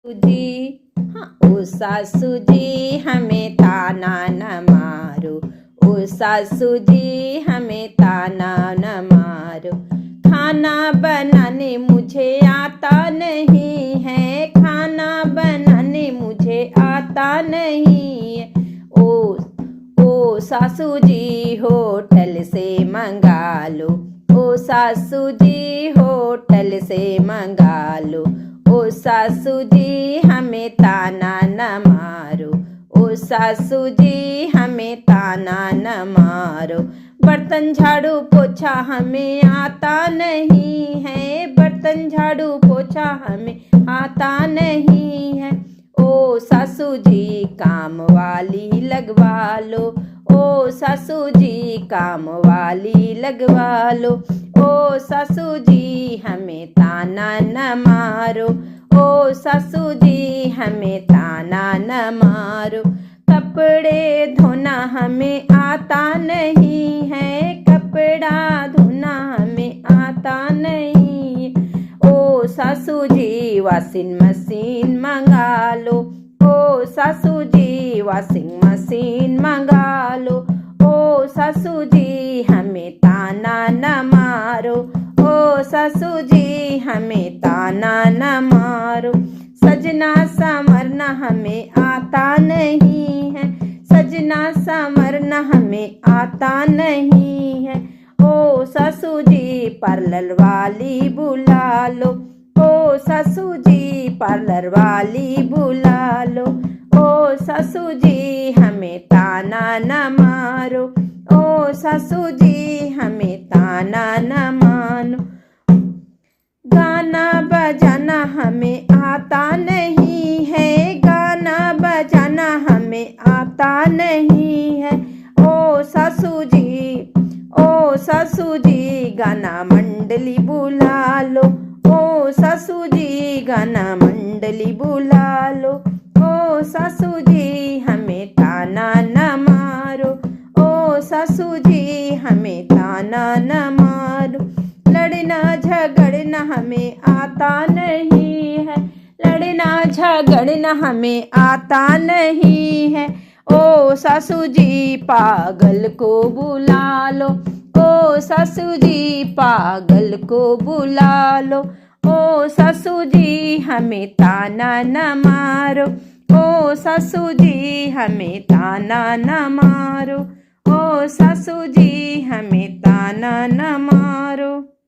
जी हाँ, ओ सासू जी हमें ताना न मारो। ओ सासू जी हमें ताना न मारो। खाना बनाने मुझे आता नहीं है। खाना बनाने मुझे आता नहीं है। ओ सासू जी होटल से मंगा लो। ओ सासू जी होटल से मंगा लो। ओ सासू जी हमें ताना न मारो। ओ सासू जी हमें ताना न मारो। बर्तन झाड़ू पोछा हमें आता नहीं है। बर्तन झाड़ू पोछा हमें आता नहीं है। ओ सासू जी काम वाली लगवा लो। ओ सासू जी काम वाली लगवा लो। ओ सासू जी हमें ताना न मारो। ओ सासू जी हमें ताना न मारो। कपड़े धोना हमें आता नहीं है। कपड़ा धोना हमें आता नहीं। ओ सासू जी वॉशिंग मशीन मंगा लो। ओ सासू जी वॉशिंग मशीन मंगा लो। ओ सासू जी हमें ताना न मारो। ओ सासू जी हमें ताना न मारो। सजना संवरना हमें आता नहीं है। सजना संवरना हमें आता नहीं है। ओ सासू जी पार्लर वाली बुला लो। ओ सासू जी पार्लर वाली बुला लो। ओ सासू जी हमें ताना न मारो। ओ सासू जी हमें ताना न मानो। गाना बजाना हमें आता नहीं है। गाना बजाना हमें आता नहीं है। ओ सासू जी गाना मंडली बुला लो। ओ सासू जी गाना मंडली बुला लो। ओ सासू जी हमें ताना न मारो। ओ सासू जी हमें ताना न मारो। लड़ना झगड़ना हमें आता नहीं है। लड़ना झगड़ना हमें आता नहीं है। ओ सासू जी पागल को बुला लो। ओ सासू जी पागल को बुला लो। ओ सासू जी हमें ताना न मारो। ओ सासू जी हमें ताना न मारो। ओ सासू जी हमें ताना न मारो।